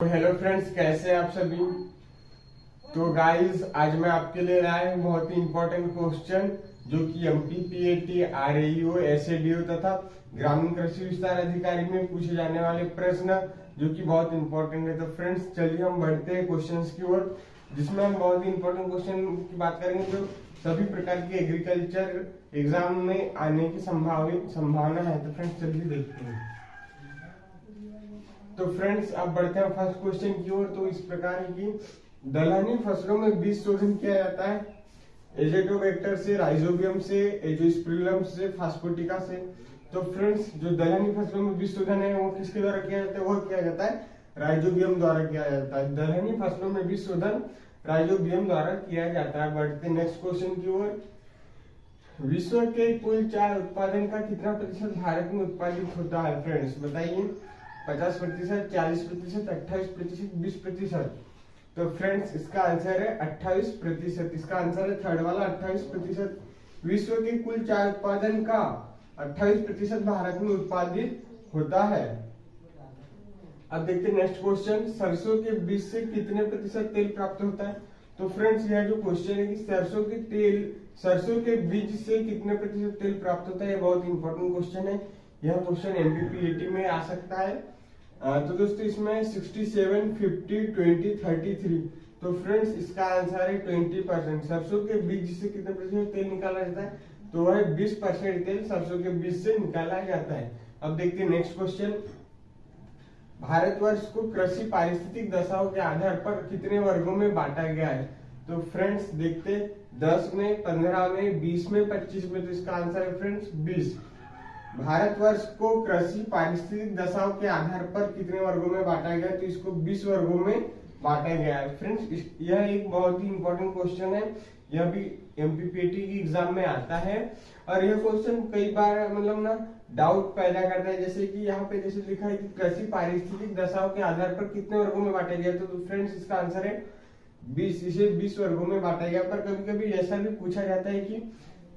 Hello friends, कैसे हैं आप सभी। तो गाइस, आज मैं आपके लिए लाया हूं बहुत ही इंपॉर्टेंट क्वेश्चन जो कि एमपीपीएटी, आरएईओ, एसएडीओ तथा ग्रामीण कृषि विस्तार अधिकारी में पूछे जाने वाले प्रश्न जो कि बहुत इंपॉर्टेंट है। तो फ्रेंड्स, चलिए हम बढ़ते हैं क्वेश्चंस की ओर, जिसमें हम बहुत ही इंपॉर्टेंट क्वेश्चन की बात करेंगे जो सभी प्रकार के एग्रीकल्चर एग्जाम में आने की संभावना है। तो फ्रेंड्स, चलिए देखते हैं। तो फ्रेंड्स, अब बढ़ते हैं फर्स्ट क्वेश्चन की ओर। तो इस प्रकार की दलहनी फसलों में बीज शोधन किया जाता है एजेटोबैक्टर से, राइजोबियम से, एजोस्पिरिलम से, फास्फोटिका से। तो फ्रेंड्स, जो दलहनी फसलों में बीज शोधन है वो किसके द्वारा किया जाता है? वो किया जाता है राइजोबियम द्वारा किया जाता है। दलहनी फसलों में बीज शोधन राइजोबियम द्वारा किया जाता है। बढ़ते नेक्स्ट क्वेश्चन की ओर। विश्व के कुल चाय उत्पादन का कितना प्रतिशत भारत में उत्पादित होता है? फ्रेंड्स बताइए। 50%, 40%, 28%, 20%। तो फ्रेंड्स, इसका आंसर है 28%। इसका आंसर है थर्ड वाला 28%। विश्व के कुल चाय उत्पादन का 28% भारत में उत्पादित होता है। अब देखते हैं नेक्स्ट क्वेश्चन। सरसों के बीज से कितने प्रतिशत तेल प्राप्त होता है? तो फ्रेंड्स, यह जो क्वेश्चन है कि सरसों के बीज से कितने प्रतिशत तेल प्राप्त होता है, यह बहुत इंपॉर्टेंट क्वेश्चन है। यह क्वेश्चन एमपीपीएटी में आ सकता है। तो दोस्तों, इसमें 67, 50, 20, 33। तो फ्रेंड्स, इसका आंसर है 20%। सरसों के बीज से कितने प्रतिशत तेल निकाला जाता है? तो वह 20% तेल सरसों के बीज से निकाला जाता है। अब देखते हैं नेक्स्ट क्वेश्चन। भारतवर्ष को कृषि पारिस्थितिक दशाओं के आधार पर कितने वर्गों में बांटा गया है? तो फ्रेंड्स देखते 10 में, 15 में, 20 में, 25 में। तो इसका आंसर है फ्रेंड्स 20। भारतवर्ष को कृषि पारिस्थितिक दशाओं के आधार पर कितने वर्गों में बांटा गया? तो इसको 20 वर्गों में बांटा गया है। फ्रेंड्स, यह एक बहुत ही इंपॉर्टेंट क्वेश्चन है। यह भी एमपीपीएटी की एग्जाम में आता है और यह क्वेश्चन कई बार मतलब ना डाउट पैदा करता है। जैसे कि यहाँ पे जैसे लिखा है कि कृषि पारिस्थितिक दशाओं के आधार पर कितने वर्गों में बांटा गया। तो फ्रेंड्स, इसका आंसर है 20। इसे 20 वर्गों में बांटा गया। पर कभी कभी ऐसा भी पूछा जाता है कि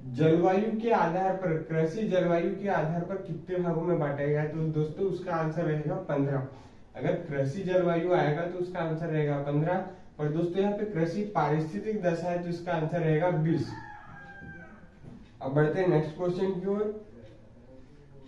जलवायु के आधार पर, कृषि जलवायु के आधार पर कितने भागों में बांटा गया है? तो दोस्तों, उसका आंसर रहेगा 15। अगर कृषि जलवायु आएगा तो उसका आंसर रहेगा 15। और दोस्तों, यहाँ पे कृषि पारिस्थितिक दशा है तो इसका आंसर रहेगा 20। अब बढ़ते हैं नेक्स्ट क्वेश्चन की ओर।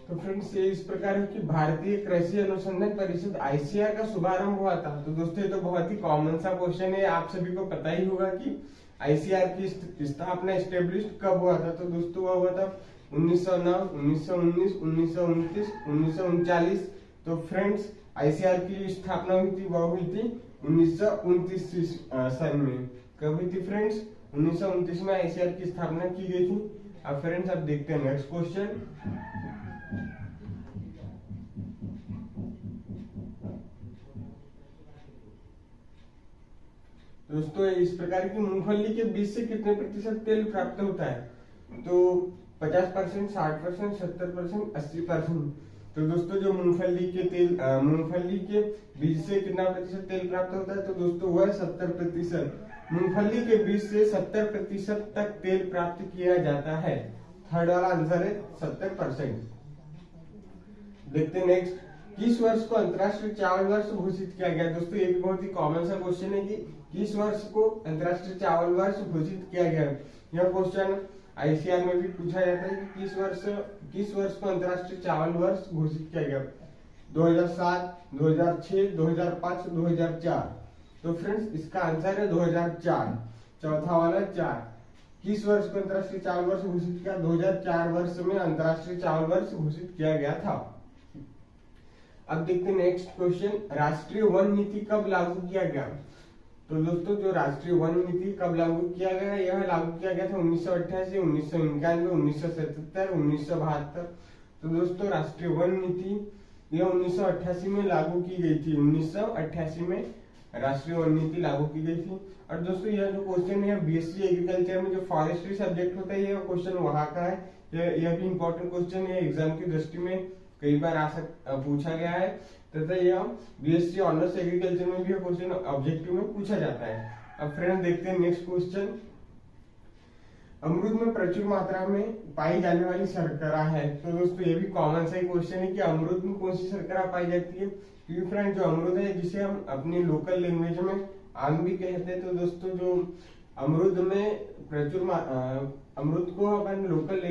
तो फ्रेंड्स, ये इस प्रकार है कि भारतीय कृषि अनुसंधान परिषद आईसीआर का शुभारंभ हुआ था। तो दोस्तों, ये तो बहुत ही कॉमन सा क्वेश्चन है, आप सभी को पता ही होगा कि आईसीआर की स्थापना एस्टेब्लिश कब हुआ था। तो दोस्तों, वह हुआ था 1909, 1919, 1929, 1939। तो फ्रेंड्स, आईसीआर की स्थापना हुई थी, वह हुई थी 1929 सन में। कब हुई थी फ्रेंड्स? 1929 में आईसीआर की स्थापना की गई थी। अब फ्रेंड्स, अब देखते हैं नेक्स्ट क्वेश्चन। दोस्तों, इस प्रकार की मूंगफली के बीज से कितने प्रतिशत तेल प्राप्त होता है? तो 50%, 60%, 70%, 80%। तो दोस्तों, जो मूंगफली के बीज से कितना प्रतिशत तेल प्राप्त होता है? तो दोस्तों, वह 70%। मूंगफली के बीज से 70% तक तेल प्राप्त किया जाता है। थर्ड वाला आंसर है 70%। देखते हैं नेक्स्ट। किस वर्ष को अंतर्राष्ट्रीय चावल वर्ष घोषित किया गया? दोस्तों, ये भी बहुत ही कॉमन सा क्वेश्चन है कि किस वर्ष को अंतर्राष्ट्रीय चावल वर्ष घोषित किया गया। यह क्वेश्चन आईसीआर में भी पूछा जाता है कि किस वर्ष को अंतर्राष्ट्रीय चावल वर्ष घोषित किया गया। 2007, 2006, 2005, 2004। तो फ्रेंड्स, इसका आंसर है 2004। चौथा वाला 4। किस वर्ष को अंतर्राष्ट्रीय चावल वर्ष घोषित किया? 2004 वर्ष में अंतर्राष्ट्रीय चावल वर्ष घोषित किया गया था। अब देखते हैं नेक्स्ट क्वेश्चन। राष्ट्रीय वन नीति कब लागू किया गया? तो दोस्तों, जो राष्ट्रीय वन नीति कब लागू किया गया? यह लागू किया गया था 1988, 1991, 1977, 1972। तो दोस्तों, राष्ट्रीय वन नीति यह 1988 में लागू की गई थी। 1988 में राष्ट्रीय वन नीति लागू की गई थी। और दोस्तों, यह जो क्वेश्चन है बीएससी एग्रीकल्चर में जो फॉरेस्ट्री सब्जेक्ट होता है, यह क्वेश्चन वहां का है। यह भी इंपॉर्टेंट क्वेश्चन है, एग्जाम की दृष्टि में कई बार पूछा गया है तथा यह बीएससी ऑनर्स एग्रीकल्चर में भी यह क्वेश्चन ऑब्जेक्टिव में पूछा जाता है। अब फ्रेंड्स, देखते हैं नेक्स्ट क्वेश्चन। अमरूद में प्रचुर मात्रा में पाई जाने वाली शर्करा है। तो दोस्तों, ये भी कॉमन सा ही क्वेश्चन है कि अमरूद में कौन सी शर्करा पाई जाती है? क्योंकि फ्रेंड जो अमरूद है जिसे हम अपनी लोकल लैंग्वेज में आम भी कहते हैं, तो दोस्तों जो अमरूद में प्रचुर अमरूद को अपन लोकल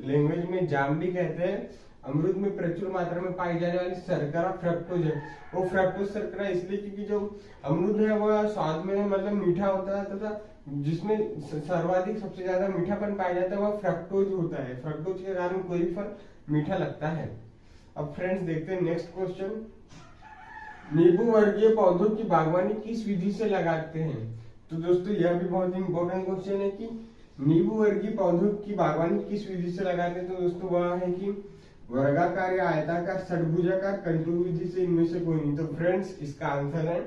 लैंग्वेज में जाम भी कहते हैं। अमरूद में प्रचुर मात्रा में पाई जाने वाली शर्करा फ्रक्टोज है, वो फ्रक्टोज शर्करा इसलिए क्योंकि जो अमरूद है वह स्वाद में मतलब मीठा होता है तथा जिसमें सर्वाधिक सबसे ज्यादा मीठापन पाया जाता है वह फ्रक्टोज होता है। फ्रक्टोज के कारण कोई भी फल मीठा लगता है। अब फ्रेंड्स देखते हैं नेक्स्ट क्वेश्चन, नींबू वर्गीय पौधों की बागवानी किस विधि से लगाते हैं? तो दोस्तों यह भी बहुत इंपॉर्टेंट क्वेश्चन है कि नींबू वर्गीय पौधों की बागवानी किस विधि से लगाते हैं। तो दोस्तों वह है कि वर्गाकार या आयताकार, षटभुजाकार, कंटूर विधि से इनमें से कोई नहीं। तो फ्रेंड्स इसका आंसर है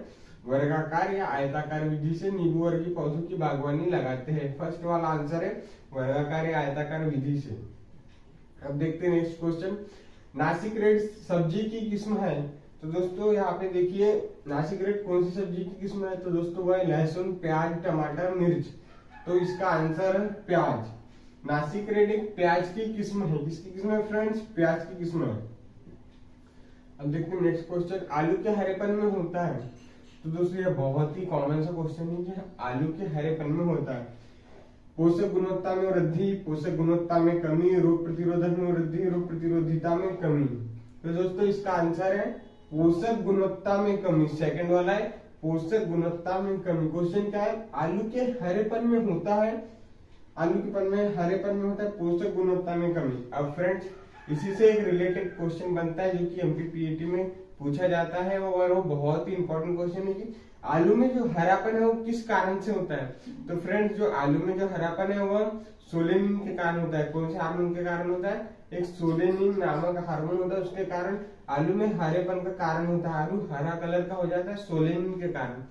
वर्गाकार या आयताकार विधि से नींबू वर्गीय पौधों की बागवानी लगाते हैं। फर्स्ट वाला आंसर है वर्गाकार या आयताकार विधि से। अब देखते हैं नेक्स्ट क्वेश्चन, नासिक रेड सब्जी की किस्म है? तो दोस्तों यहाँ पे देखिए नासिक रेड कौन सी सब्जी की किस्म है? तो दोस्तों वह लहसुन, प्याज, टमाटर, मिर्च। तो इसका आंसर है प्याज। नासिक रेड एक प्याज की किस्म है। किसकी किस्म है फ्रेंड्स? प्याज की किस्म है। अब देखते हैं नेक्स्ट क्वेश्चन, आलू के हरेपन में होता है? तो दोस्तों यह बहुत ही कॉमन सा क्वेश्चन है कि आलू के हरेपन में होता है पोषक गुणवत्ता में वृद्धि, पोषक गुणवत्ता में कमी, रोग प्रतिरोधक में वृद्धि, रोग प्रतिरोधिता में कमी। तो दोस्तों इसका आंसर है पोषक गुणवत्ता में कमी। सेकंड वाला है पोषक गुणवत्ता में कमी। क्वेश्चन क्या है? आलू के हरेपन में होता है, आलू के पन में हरेपन में होता है पोषक गुणवत्ता में कमी। अब फ्रेंड्स इसी से एक रिलेटेड क्वेश्चन बनता है जो कि एमपीपीएटी में पूछा जाता है और वो बहुत ही इंपॉर्टेंट क्वेश्चन है कि आलू में जो हरापन है वो किस कारण से होता है? तो फ्रेंड्स जो आलू में जो हरापन है वह सोलेनिन के कारण होता है। कौन से हार्मोन के कारण होता है? एक सोलेनिन नामक हार्मोन होता है, उसके कारण आलू में हरेपन का कारण होता है। आलू हरा कलर का हो जाता है सोलेनिन के कारण।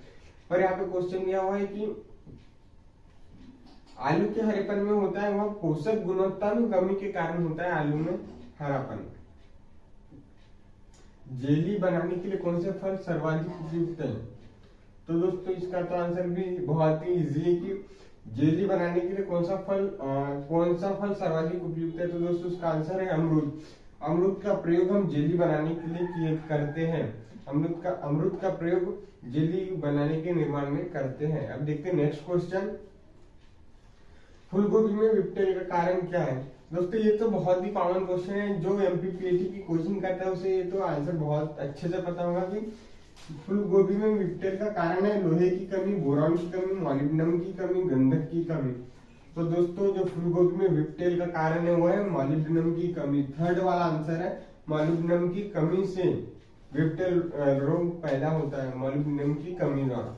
पर यहाँ पे क्वेश्चन दिया हुआ है कि आलू के हरेपन में होता है वह पोषक गुणवत्ता में कमी के कारण होता है आलू में हरापन। जेली बनाने के लिए कौन से फल सर्वाधिक उपयुक्त है? तो दोस्तों इसका तो आंसर भी बहुत ही इजी है कि जेली बनाने के लिए कौन सा फल सर्वाधिक उपयुक्त है? तो दोस्तों इसका आंसर है अमरूद। अमरूद का प्रयोग हम जेली बनाने के लिए करते हैं। अमरूद का प्रयोग जेली बनाने के निर्माण में करते हैं। अब देखते हैं नेक्स्ट क्वेश्चन, फूलगोभी में विप्टेल का कारण क्या है? दोस्तों ये तो बहुत ही कॉमन क्वेश्चन है, जो एमपीपीएटी की कोचिंग करता है उसे ये तो आंसर बहुत अच्छे से पता होगा कि फूलगोभी में विप्टेल का कारण है लोहे की कमी, बोरॉन की कमी, मॉलिब्डेनम की कमी, गंधक की कमी। तो दोस्तों जो फूलगोभी में विप्टेल का कारण है वो है मॉलिब्डेनम की कमी। थर्ड वाला आंसर है मॉलिब्डेनम की कमी से विप्टेल रोग पैदा होता है, मॉलिब्डेनम की कमी द्वारा।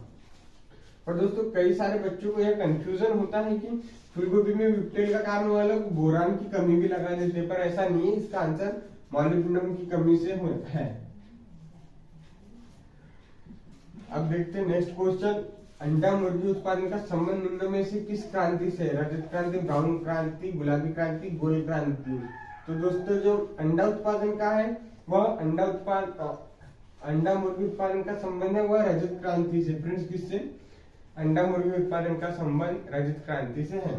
और दोस्तों कई सारे बच्चों को यह कंफ्यूजन होता है कि फूलगोभी में विप्टेल का कारण वो लोग बोरान की कमी भी लगा देते हैं, पर ऐसा नहीं है। इसका आंसर मॉलिब्डेनम की कमी से है। अब देखते हैं नेक्स्ट क्वेश्चन, अंडा मुर्गी उत्पादन का संबंध निम्न में से किस क्रांति से? रजत क्रांति, ब्राउन क्रांति, गुलाबी क्रांति, गोल्ड क्रांति। तो दोस्तों जो अंडा उत्पादन का है वह अंडा मुर्गी उत्पादन का संबंध है वह रजत क्रांति से। फ्रेंड्स किससे? अंडा मुर्गी उत्पादन का संबंध रजत क्रांति से है।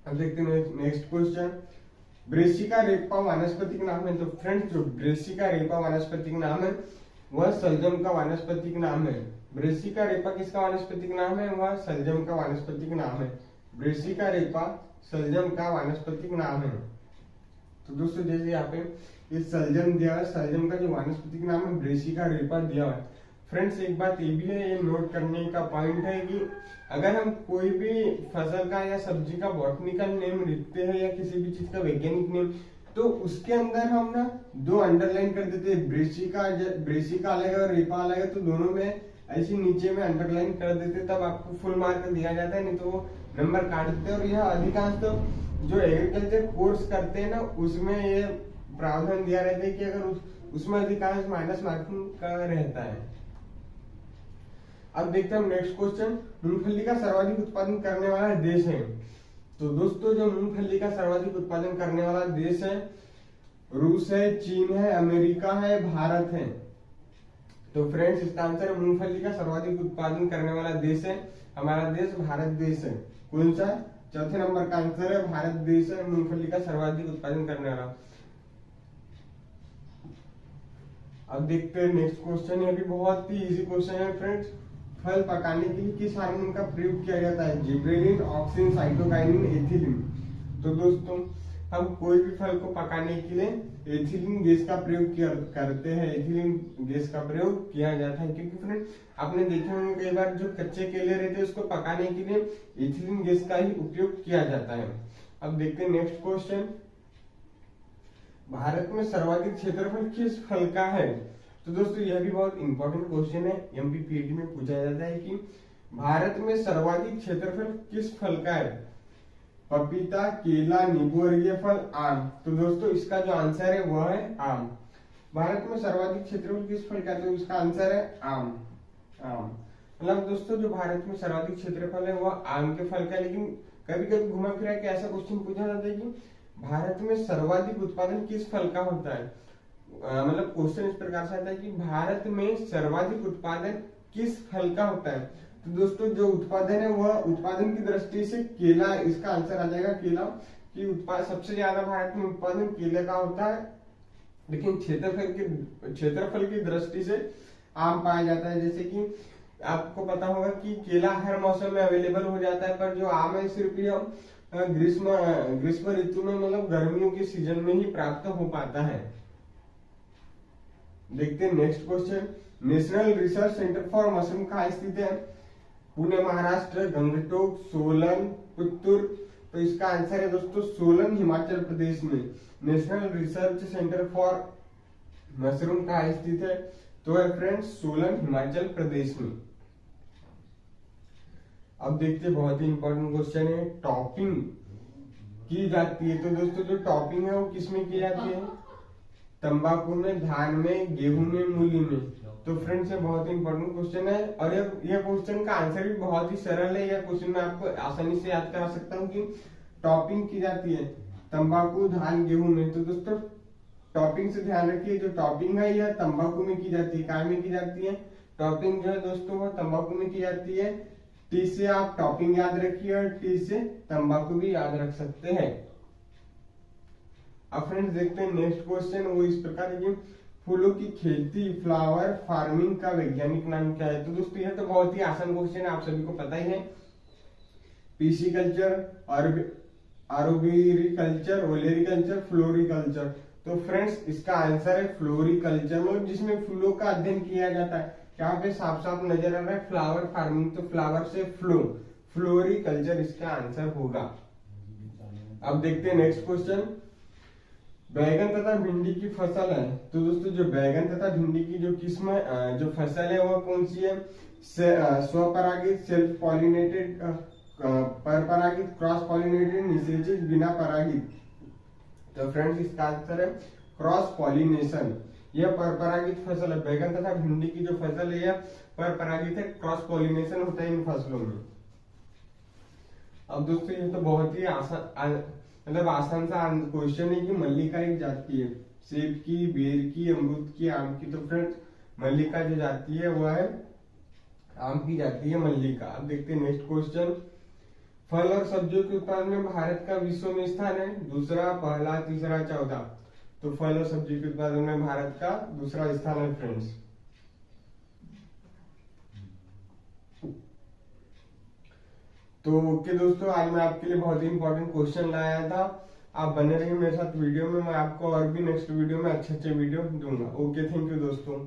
अब देखते हैं नेक्स्ट क्वेश्चन, ब्रेसिका रेपा वानस्पतिक नाम है? तो फ्रेंड्स जो ब्रेसिका रेपा वानस्पतिक नाम है वह सलजम का वानस्पतिक नाम है। ब्रेसिका रेपा किसका वानस्पतिक नाम है? वह सलजम का वानस्पतिक नाम है। ब्रेसिका रेपा सलजम का वानस्पतिक नाम है। तो दोस्तों जैसे यहाँ पे ये सलजम दिया है, सलजम का जो वानस्पतिक नाम है ब्रेसिका रेपा दिया है। फ्रेंड्स एक बात ये भी है, ये नोट करने का पॉइंट है कि अगर हम कोई भी फसल का या सब्जी का बॉटनिकल नेम लिखते हैं या किसी भी चीज का वैज्ञानिक नेम, तो उसके अंदर हम ना दो अंडरलाइन कर देते हैं, ब्रेसिका अलग और रेपा अलग है, तो दोनों में ऐसे नीचे में अंडरलाइन कर देते, तब आपको फुल मार्क दिया जाता है, नहीं तो वो नंबर काट देते हैं। और यह अधिकांश तो जो एग्रीकल्चर कोर्स करते हैं ना उसमें ये प्रावधान दिया रहता है कि अगर उसमें अधिकांश माइनस मार्किंग का रहता है। अब देखते हैं नेक्स्ट क्वेश्चन, मूंगफली का सर्वाधिक उत्पादन करने वाला देश है? तो दोस्तों जो मूंगफली का सर्वाधिक उत्पादन करने वाला देश है रूस है, चीन है, अमेरिका है, भारत है। तो फ्रेंड्स इसका आंसर मूंगफली का सर्वाधिक उत्पादन करने वाला देश है हमारा देश भारत देश है। कौन सा? चौथे नंबर का आंसर है भारत देश है मूंगफली का सर्वाधिक उत्पादन करने वाला। अब देखते हैं नेक्स्ट क्वेश्चन। ये भी बहुत ही इजी क्वेश्चन है फ्रेंड्स। फल पकाने के लिए किस हार्मोन का प्रयोग किया जाता है? Gibberellin, auxin, cytokinin, ethylene. तो दोस्तों हम कोई भी फल को पकाने के लिए एथिलीन गैस का प्रयोग करते हैं। एथिलीन गैस का प्रयोग किया जाता है, क्योंकि फ्रेंड आपने देखे होंगे कई बार जो कच्चे केले रहते हैं उसको पकाने के लिए एथिलीन गैस का ही उपयोग किया जाता है। अब देखते हैं नेक्स्ट क्वेश्चन। भारत में सर्वाधिक क्षेत्रफल किस फल का है? तो दोस्तों यह भी बहुत इंपॉर्टेंट क्वेश्चन है, एमपीपीएटी में पूछा जाता है कि भारत में सर्वाधिक क्षेत्रफल किस फल का है? पपीता, केला, नींबू और ये फल आम। तो दोस्तों इसका जो आंसर है वह है आम। भारत में सर्वाधिक क्षेत्रफल किस फल का है? तो इसका आंसर है आम। आम मतलब दोस्तों जो भारत में सर्वाधिक क्षेत्रफल है वह आम के फल का है। लेकिन कभी कभी घुमा फिरा के ऐसा क्वेश्चन पूछा जाता है कि भारत में सर्वाधिक उत्पादन किस फल का होता है? मतलब क्वेश्चन इस प्रकार से आता है कि भारत में सर्वाधिक उत्पादन किस फल का होता है? तो दोस्तों जो उत्पादन है वह उत्पादन की दृष्टि से केला, इसका आंसर आ जाएगा केला। कि उत्पादन सबसे ज्यादा भारत में उत्पादन केले का होता है, लेकिन क्षेत्रफल की दृष्टि से आम पाया जाता है। जैसे कि आपको पता होगा कि केला हर मौसम में अवेलेबल हो जाता है, पर जो आम है सिर्फ ये ग्रीष्म ऋतु में मतलब गर्मियों के सीजन में ही प्राप्त हो पाता है। देखते हैं next question. National research centre for mushroom कहाँ स्थित है? पुणे महाराष्ट्र, गंगटोक, सोलन, पुत्तूर। तो इसका आंसर है दोस्तों सोलन हिमाचल प्रदेश में। National research centre for mushroom कहाँ स्थित है? तो है फ्रेंड्स सोलन हिमाचल प्रदेश में। अब देखते हैं बहुत ही इंपॉर्टेंट क्वेश्चन है। टॉपिंग की जाती है, तो दोस्तों जो टॉपिंग है वो किसमें की जाती है? तंबाकू में, धान में, गेहूं में, मूली में। तो फ्रेंड्स ये बहुत ही इंपॉर्टेंट क्वेश्चन है और यह क्वेश्चन का आंसर भी बहुत ही सरल है। यह क्वेश्चन मैं आपको आसानी से याद करा सकता हूँ कि टॉपिंग की जाती है तंबाकू, धान, गेहूं में। तो दोस्तों टॉपिंग से ध्यान रखिए, जो टॉपिंग है यह तंबाकू में की जाती है। काय में की जाती है? टॉपिंग जो है दोस्तों वो तंबाकू में की जाती है। टी से आप टॉपिंग याद रखिए और टी से तंबाकू भी याद रख सकते हैं। अब फ्रेंड्स देखते हैं नेक्स्ट क्वेश्चन। वो इस प्रकार की फूलों की खेती, फ्लावर फार्मिंग का वैज्ञानिक नाम क्या है? तो दोस्तों यह तो बहुत ही आसान क्वेश्चन है, आप सभी को पता ही है। Pisciculture, arboriculture, olericulture, floriculture. तो फ्रेंड्स इसका आंसर है फ्लोरिकल्चर, मतलब जिसमें फूलों का अध्ययन किया जाता है। यहाँ पे साफ साफ नजर आ रहा है फ्लावर फार्मिंग, तो फ्लावर से फ्लोरिकल्चर इसका आंसर होगा। अब देखते हैं नेक्स्ट क्वेश्चन। बैगन तथा भिंडी की फसल है, तो दोस्तों जो बैगन तथा भिंडी की जो किस्म जो फसल है वह कौन सी है? स्वपरागित, सेल्फ पॉलिनेटेड, परपरागित, क्रॉस पॉलिनेटेड, निषेचित, बिना परागित। तो फ्रेंड्स इसका आंसर है क्रॉस पॉलिनेशन। यह परपरागित फसल है। बैगन तथा भिंडी की जो फसल है यह परपरागित है, क्रॉस पॉलिनेशन होता है इन फसलों में। अब दोस्तों ये तो बहुत ही आसान मतलब आसान सा क्वेश्चन है कि मल्लिका एक जाति है, सेब की, बेर की, अमरूद की, आम की। तो फ्रेंड्स मल्लिका जो जाति है वह है आम की जाति है मल्लिका। अब देखते हैं नेक्स्ट क्वेश्चन। फल और सब्जियों के उत्पादन में भारत का विश्व में स्थान है? दूसरा, पहला, तीसरा, चौथा। तो फल और सब्जी के उत्पादन में भारत का दूसरा स्थान है फ्रेंड्स। तो ओके दोस्तों, आज मैं आपके लिए बहुत ही इंपॉर्टेंट क्वेश्चन लाया था। आप बने रहिए मेरे साथ वीडियो में, मैं आपको और भी नेक्स्ट वीडियो में अच्छे वीडियो दूंगा। ओके, थैंक यू दोस्तों।